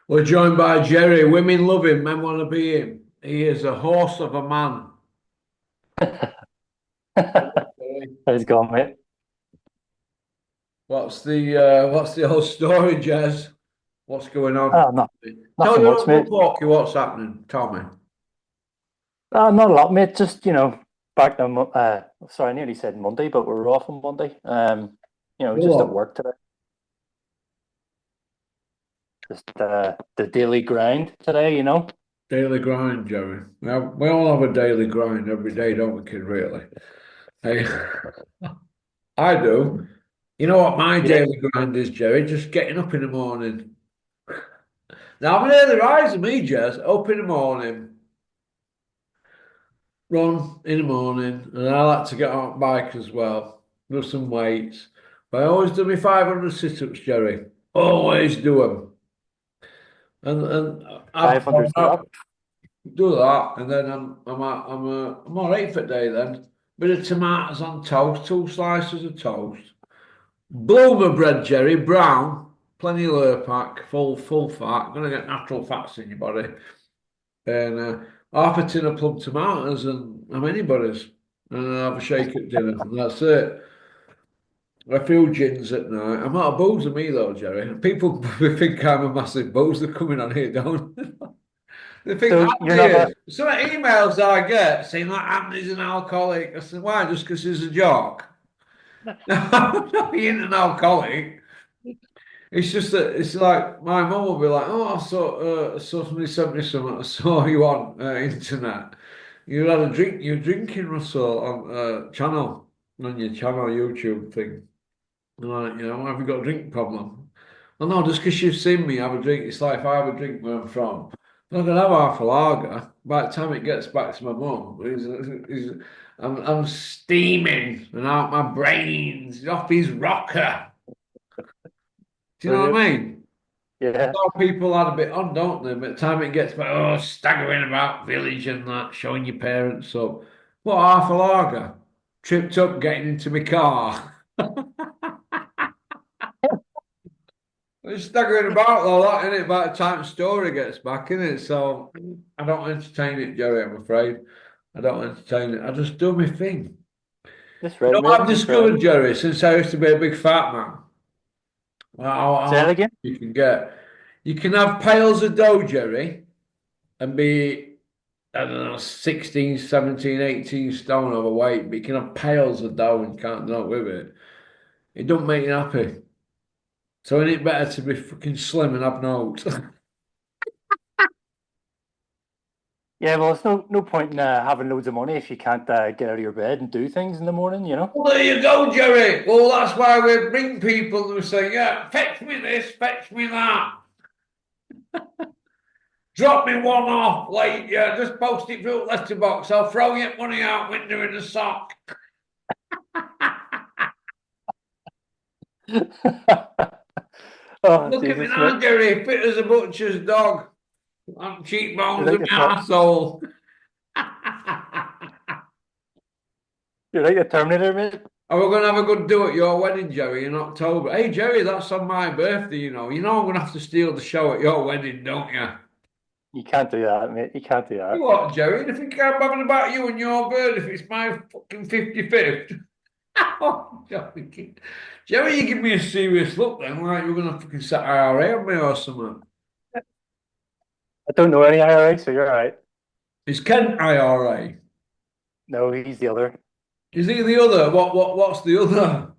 We're joined by Jerry. Women love him, men want to be him. He is a horse of a man. How's it going, mate? What's the whole story, Jez? What's going on? Oh, Tell nothing your much, Uncle mate. Porky what's happening. Tell me. Not a lot, mate. Just, back on, sorry, I nearly said Monday, but we're off on Monday. Go Just at on. work today. Just the daily grind today. Daily grind, Jerry. We all have a daily grind every day, don't we, kid? Really? Hey, I do. You know what my Yeah. daily grind is, Jerry? Just getting up in the morning. Now I'm an early riser, me, Jez. Up in the morning, run in the morning, and I like to get on bike as well, do some weights. But I always do my 500 sit-ups, Jerry. Always do them. And I 500 up. do that, and then I'm all right for the day then. Bit of tomatoes on toast, two slices of toast. Bloomer bread, Jerry, brown, plenty of Lurpak, full fat. Gonna get natural fats in your body. And half a tin of plum tomatoes and how many buddies? And I have a shake at dinner, and that's it. A few gins at night. I'm not a boozer, me though, Jerry. People think I'm a massive boozer coming on here, don't they? They think So I'm you're not here. a Some emails I get saying that Anthony's an alcoholic. I said, why? Just because he's a jock? No, he ain't an alcoholic. It's just that it's like my mum will be like, "Oh, I saw somebody sent me something. I saw you on internet. You had a drink. You're drinking, Russell, on channel on your channel YouTube thing. And like, have you got a drink problem? Well, no, just because you've seen me have a drink. It's like if I have a drink where I'm from, I'm gonna have half a lager. By the time it gets back to my mum, I'm steaming and out my brains off his rocker. Do you know what brilliant. I mean? Yeah. Lot of people had a bit on, don't they? By the time it gets back, staggering about village and that, showing your parents up. What, half a lager? Tripped up getting into my car. It's staggering about though, that, isn't it? By the time the story gets back, isn't it? So I don't entertain it, Jerry, I'm afraid. I don't entertain it. I just do my thing. That's You right, know what mate. I've That's right. discovered, Jerry, since I used to be a big fat man? Well, Say how that again. you can get. You can have pails of dough, Jerry, and be I don't know, 16, 17, 18 stone overweight, but you can have pails of dough and can't do it with it. It don't make you happy. So isn't it better to be fucking slim and have notes? Yeah, well, it's no point in having loads of money if you can't get out of your bed and do things in the morning. Well, there you go, Jerry. Well, that's why we bring people who say, yeah, fetch me this, fetch me that. Drop me one off, like, yeah, just post it through letterbox. I'll throw your money out window in a sock. Oh, Look at me Jesus, mate. now, Jerry, fit as a butcher's dog. I'm You're cheekbones like and the my arsehole. you're like the Terminator, mate. And we're going to have a good do at your wedding, Jerry, in October. Hey, Jerry, that's on my birthday, you know. You know I'm going to have to steal the show at your wedding, don't you? You can't do that, mate. You can't do You that. what, Jerry? Do you think I'm bothered about you and your bird if it's my fucking 55th? Oh, Jerry, you give me a serious look then, like you're going to fucking set IRA on me or something. I don't know any IRA, so you're all right. Is Kent IRA? No, he's the other. Is he the other? What's the other?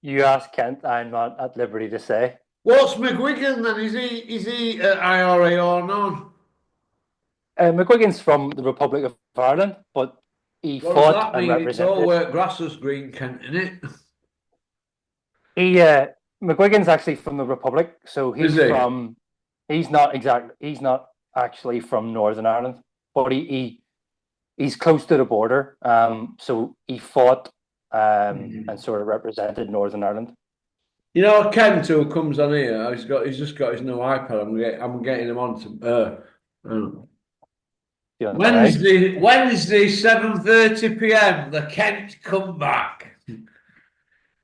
You ask Kent, I'm not at liberty to say. What's McGuigan then? Is he IRA or not? McGuigan's from the Republic of Ireland, but he What does fought that and mean? It's all represented. where grass is green, Kent, isn't it? He McGuigan's actually from the Republic, so Is he? he's not actually from Northern Ireland, but he's close to the border. So he fought and sort of represented Northern Ireland. You know, Kent who comes on here. He's just got his new iPad. I'm getting him on to Doing all right. Wednesday 7:30 p.m. The Kent comeback.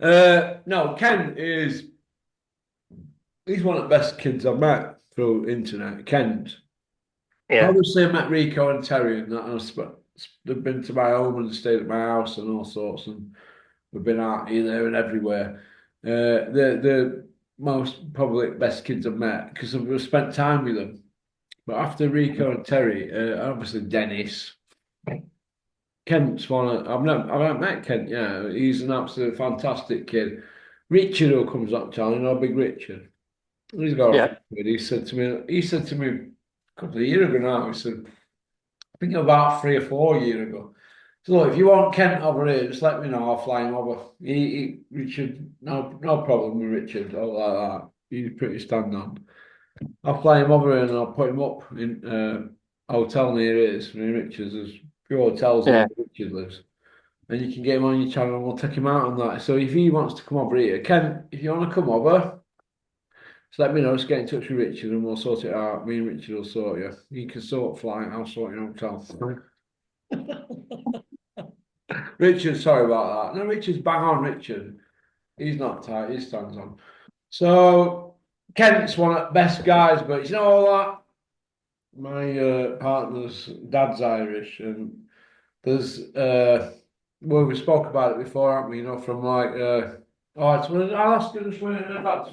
No, Kent is He's one of the best kids I've met through internet. Kent. Yeah, Obviously, I met Rico and Terry, and that. They've been to my home and stayed at my house and all sorts, and we've been out here, there, and everywhere. The most probably best kids I've met because I've spent time with them. But after Rico and Terry, obviously Dennis, Kent's one. I've not met Kent. Yeah, he's an absolute fantastic kid. Richard, who comes up to you know, Big Richard. He's got off. yeah, He said to me. He said to me a couple of years ago now. He said, I think about 3 or 4 years ago. So look, if you want Kent over here, just let me know. I'll fly him over. Richard, no problem with Richard. All like that. He's pretty stand on. I'll fly him over and I'll put him up in a hotel near his, near Richard's. There's a few hotels near yeah. where Richard lives. And you can get him on your channel and we'll take him out on that. So if he wants to come over here, Ken, if you want to come over, just let me know. Just get in touch with Richard and we'll sort it out. Me and Richard will sort you. You can sort flight, I'll sort your hotel. Richard, sorry about that. No, Richard's bang on, Richard. He's not tight, he stands on. So Kent's one of the best guys, but you know all that? My partner's dad's Irish, and there's well, we spoke about it before, haven't we? You know, from like oh, I'll ask you this one. That's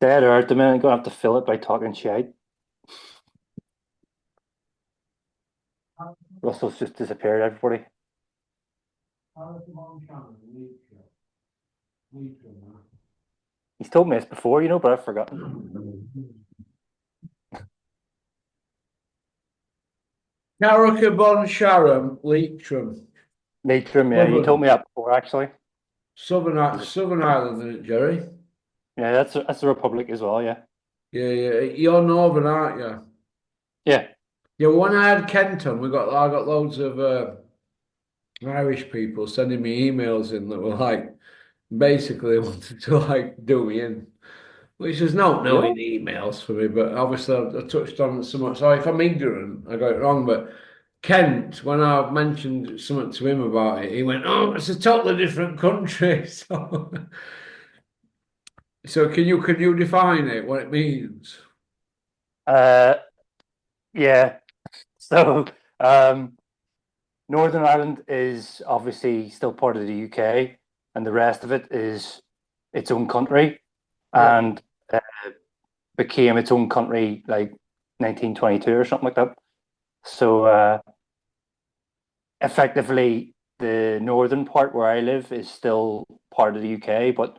Dead or at the minute, I'm gonna have to fill it by talking shit. Russell's just disappeared, everybody. He's told me this before, you know, but I've forgotten. Carrickabon, Sharon, Leitrim, Leitrim, yeah, you told Southern, me that before, actually. Southern Ireland, isn't it, Jerry? Yeah, that's the Republic as well, yeah. Yeah, yeah. You're Northern, aren't you? Yeah, Yeah, when I had Kenton, I got loads of Irish people sending me emails in that were like basically wanted to like do me in, which is not knowing really? emails for me, but obviously I touched on it so much. So if I'm ignorant, I got it wrong. But Kent, when I mentioned something to him about it, he went, "Oh, it's a totally different country." So can you define it, what it means? Uh, yeah. So, Northern Ireland is obviously still part of the UK, and the rest of it is its own country, Yeah, and uh, became its own country like 1922 or something like that. So, effectively, the northern part where I live is still part of the UK, but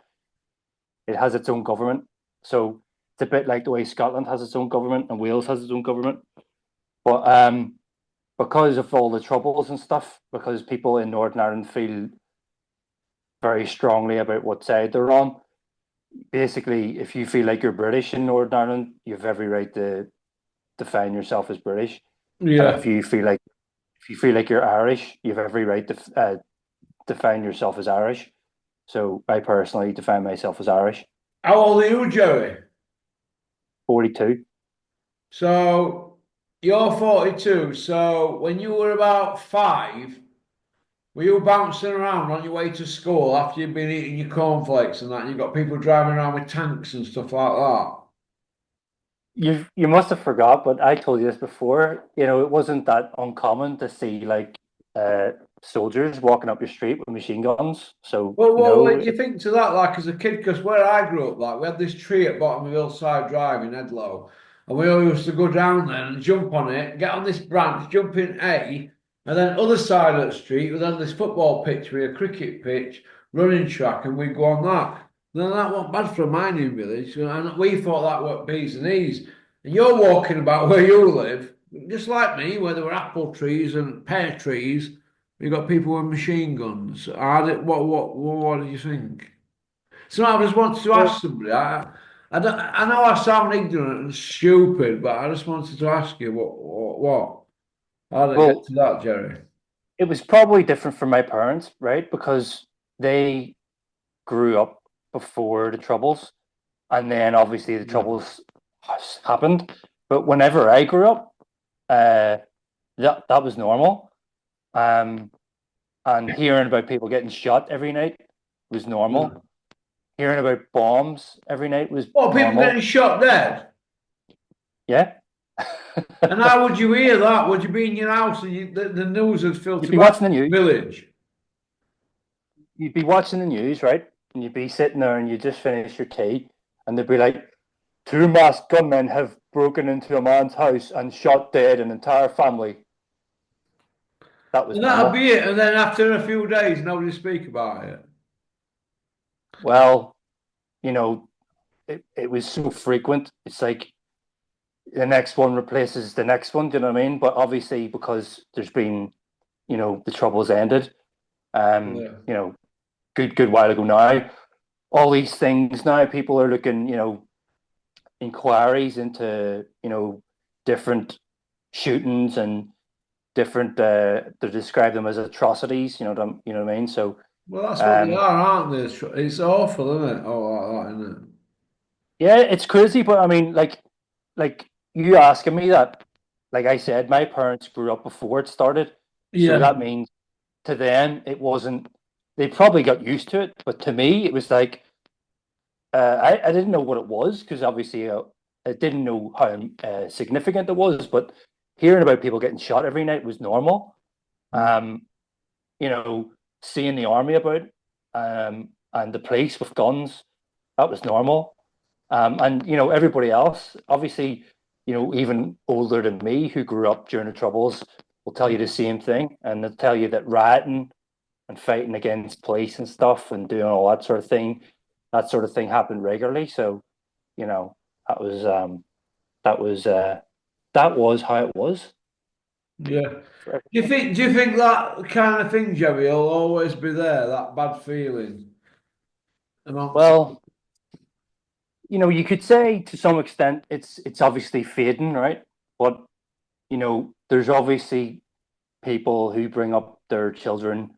it has its own government. So it's a bit like the way Scotland has its own government and Wales has its own government. But because of all the troubles and stuff, because people in Northern Ireland feel very strongly about what side they're on, basically, if you feel like you're British in Northern Ireland, you have every right to define yourself as British. And yeah. if you feel like you're Irish, you have every right to define yourself as Irish. So I personally define myself as Irish. How old are you, Joey? 42. So you're 42. So when you were about 5, were you bouncing around on your way to school after you'd been eating your cornflakes and that? And you got people driving around with tanks and stuff like that. You must have forgot, but I told you this before. You know, it wasn't that uncommon to see like soldiers walking up your street with machine guns. So Well, no, what do you think to that? Like as a kid, because where I grew up, like we had this tree at bottom of Hillside Drive in Edlow, and we all used to go down there and jump on it, get on this branch, jump in A, and then other side of the street, we had this football pitch with a cricket pitch, running track, and we'd go on that. Now that wasn't bad for a mining village, and we thought that were B's and E's. And you're walking about where you live, just like me, where there were apple trees and pear trees. You got people with machine guns. What do you think? So I just wanted to well, ask somebody. I know I sound ignorant and stupid, but I just wanted to ask you what? How did it get well, to that, Jerry? it was probably different for my parents, right? Because they grew up before the troubles, and then obviously the Yeah. troubles happened. But whenever I grew up, uh, that was normal. And hearing about people getting shot every night was normal. Hearing about bombs every night was What, people normal. getting shot dead? Yeah. And how would you hear that? Would you be in your house and the news would You'd filter be back watching the to news. the village? You'd be watching the news, right? And you'd be sitting there and you just finish your tea, and they'd be like, two masked gunmen have broken into a man's house and shot dead an entire family. That was And that'd normal. be it. And then after a few days, nobody speak about it. Well, you know, it was so frequent. It's like the next one replaces the next one. Do you know what I mean? But obviously, because there's been, the troubles ended. Yeah. Good while ago now. All these things now, people are looking, inquiries into, different shootings and different. They describe them as atrocities. You know what I mean. So, Well, that's what they um, are, aren't they? It's awful, isn't it? Oh, like that, isn't it? yeah, it's crazy. But I mean, like you asking me that, like I said, my parents grew up before it started, so Yeah. that means to them it wasn't. They probably got used to it, but to me, it was like I didn't know what it was because obviously I didn't know how significant it was. But hearing about people getting shot every night was normal. Um, you know, seeing the army about, and the police with guns, that was normal. And everybody else, obviously, even older than me who grew up during the Troubles, will tell you the same thing, and they'll tell you that rioting and fighting against police and stuff and doing all that sort of thing happened regularly. So, you know, that was that was uh, that was how it was. Yeah. Do you think that kind of thing, Jerry, will always be there, that bad feeling amongst Well, you could say to some extent it's obviously fading, right? But there's obviously people who bring up their children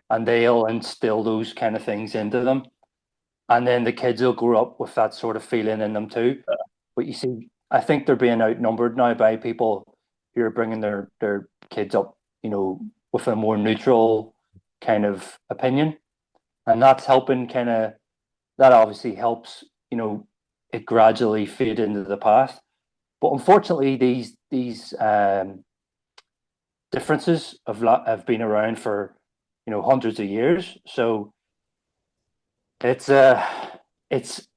and they'll instill those kind of things into them. And then the kids will grow up with that sort of feeling in them too. But you see, I think they're being outnumbered now by people who are bringing their kids up, with a more neutral kind of opinion. And that's helping that obviously helps, it gradually fade into the past. But unfortunately, these differences have been around for hundreds of years. So it's it's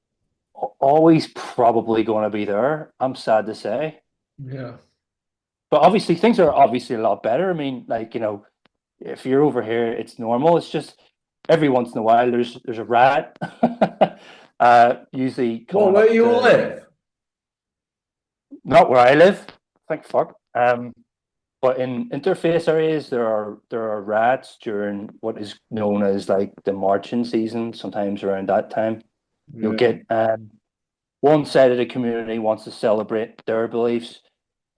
always probably going to be there. I'm sad to say, Yeah. but obviously things are obviously a lot better. I mean, like if you're over here, it's normal. It's just every once in a while there's a rat, usually Well, coming where up you to live? not where I live. Thank fuck. But in interface areas, there are rats during what is known as like the marching season. Sometimes around that time, you'll Yeah. get one side of the community wants to celebrate their beliefs,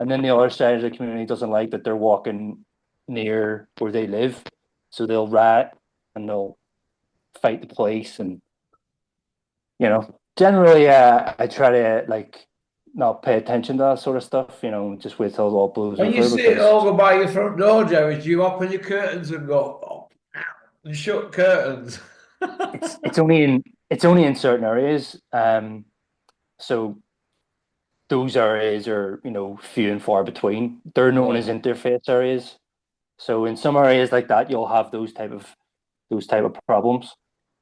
and then the other side of the community doesn't like that they're walking near where they live, so they'll rat and they'll fight the police. And generally, I try to like not pay attention to that sort of stuff. Just wait till it all blows When you over see it all because go by your front door, Jerry, do you open your curtains and go, oh, and shut curtains? it's only in certain areas. So those areas are few and far between. They're known as Yeah. interface areas. So in some areas like that, you'll have those type of problems.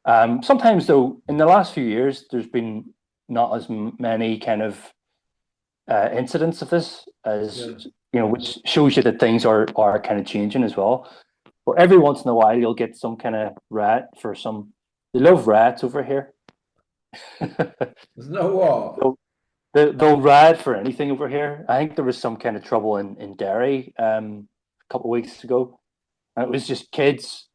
Sometimes though, in the last few years, there's been not as many kind of incidents of this as Yeah. which shows you that things are kind of changing as well. But every once in a while, you'll get some kind of rat for some. They love rats over here. There's no what? they'll, they'll rat for anything over here. I think there was some kind of trouble in Derry a couple of weeks ago, and it was just kids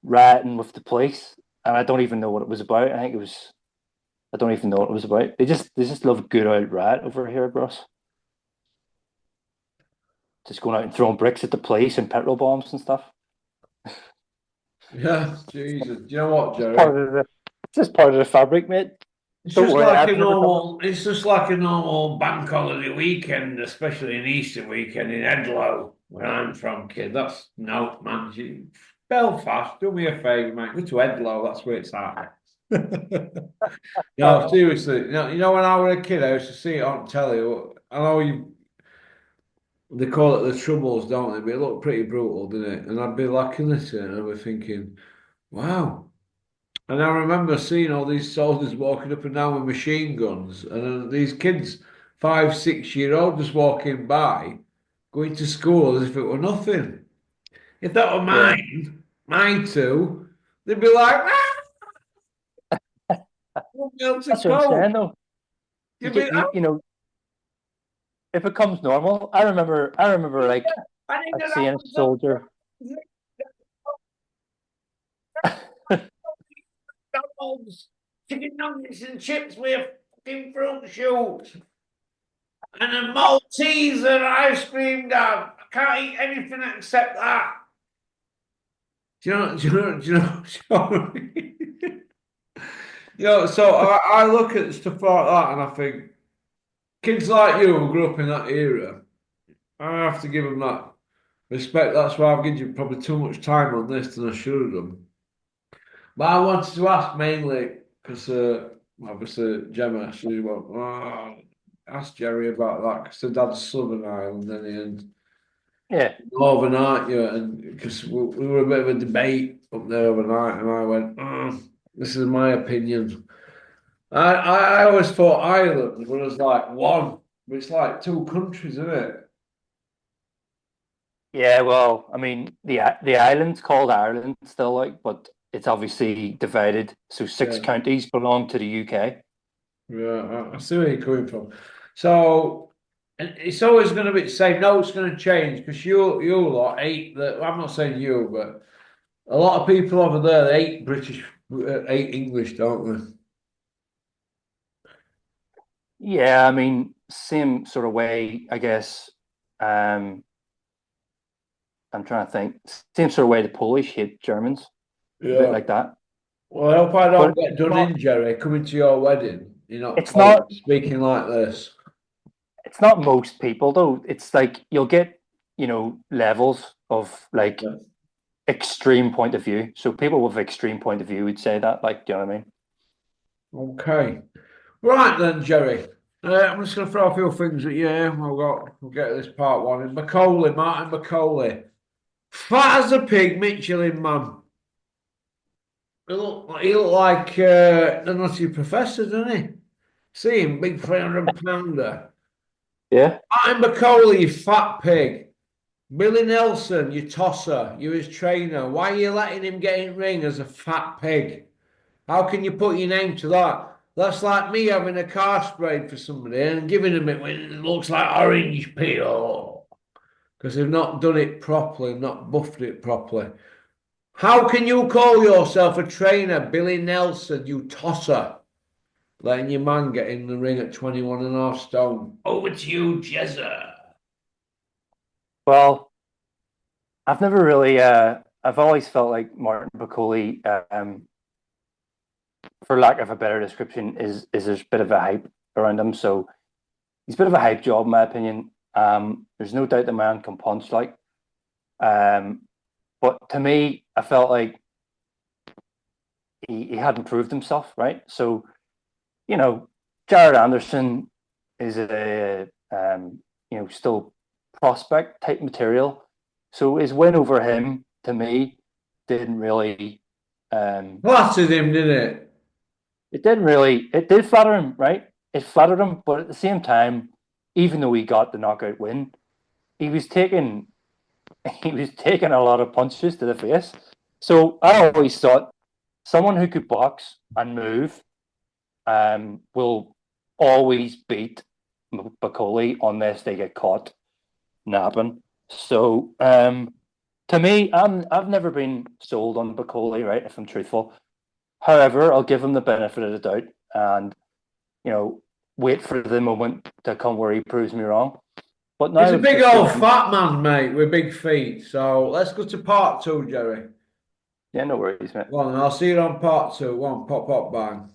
ratting with the police, and I don't even know what it was about. I don't even know what it was about. They just love a good old rat over here, bros. Just going out and throwing bricks at the police and petrol bombs and stuff. Yeah, Jesus. Do you know what, It's Jerry? part of the it's just part of the fabric, mate. It's Don't just worry, like I've a never done it. normal. It's just like a normal bank holiday weekend, especially an Easter weekend in Edlow, where I'm from, kid. That's no man. Belfast, do me a favour, mate. Go to Edlow. That's where it's at. No, seriously. When I was a kid, I used to see it on telly. I know they call it the Troubles, don't they? But it looked pretty brutal, didn't it? And I'd be looking at it and I'd be thinking, wow. And I remember seeing all these soldiers walking up and down with machine guns, and then these kids, 5, 6 year old, just walking by, going to school as if it were nothing. If that were Yeah, mine too, they'd be like, ah, won't be able to that's what I'm saying cope. though. You You'd be, get you know, it becomes normal. I remember like I need I'd an seen a soldier. McDonald's, chicken nuggets and chips with a fucking fruit shoot. And a Malteser and ice cream down. I can't eat anything except that. Do you know? Do you know? Do you know? Sorry. So I look at stuff like that and I think kids like you who grew up in that era, I have to give them that respect. That's why I've given you probably too much time on this than I should have done. But I wanted to ask mainly because obviously Gemma, she went, oh, ask Jerry about that because the dad's Southern Ireland and Yeah, overnight, and because we were a bit of a debate up there overnight, and I went, this is my opinion. I always thought Ireland was like one, but it's like two countries, isn't it? yeah. Well, I mean, the island's called Ireland still, like, but it's obviously divided. So six Yeah, counties belong to the UK. yeah. I see where you're coming from. So, and it's always going to be the same. No, it's going to change because you lot hate that. I'm not saying you, but a lot of people over there they hate British, hate English, don't Yeah, I mean, same sort of way, I guess. Um, I'm trying to think. Same sort of way the Polish hate Germans, they? a bit Yeah. like that. Well, I hope I don't But get done in, Jerry, coming to your wedding. You're not it's not. speaking like this. It's not most people though. It's like you'll get, levels of like Yeah. extreme point of view. So people with extreme point of view would say that, like, do you know what I mean? Okay. Right then, Jerry. I'm just going to throw a few things at you. We'll get to this part one. In Martin Macaulay. Fat as a pig, Michelin man. He look like the Nutty Professor, doesn't he? See him, big 300 pounder. Yeah. Martin Macaulay, you fat pig. Billy Nelson, you tosser, you his trainer. Why are you letting him get in ring as a fat pig? How can you put your name to that? That's like me having a car sprayed for somebody and giving them it when it looks like orange peel because they've not done it properly, not buffed it properly. How can you call yourself a trainer, Billy Nelson, you tosser? Letting your man get in the ring at 21 and a half stone. Over to you, Jezza. Well, I've never really. I've always felt like Martin Piccoli, for lack of a better description, is there's a bit of a hype around him. So he's a bit of a hype job, in my opinion. There's no doubt the man can punch, like. But to me, I felt like he hadn't proved himself, right? So, Jared Anderson is still prospect type material. So his win over him, to me, didn't really, Flattered him, didn't it? it did flatter him, right? It flattered him, but at the same time, even though he got the knockout win, he was taking he was taking a lot of punches to the face. So I always thought someone who could box and move will always beat Bacoli unless they get caught napping. So to me, I've never been sold on Bacoli, right? If I'm truthful. However, I'll give him the benefit of the doubt and wait for the moment to come where he proves me wrong. But now He's a I've big just seen old him. fat man, mate, with big feet. So let's go to part two, Jerry. Yeah, no worries, mate. Go on, I'll see you on part two. One, pop, pop, bang.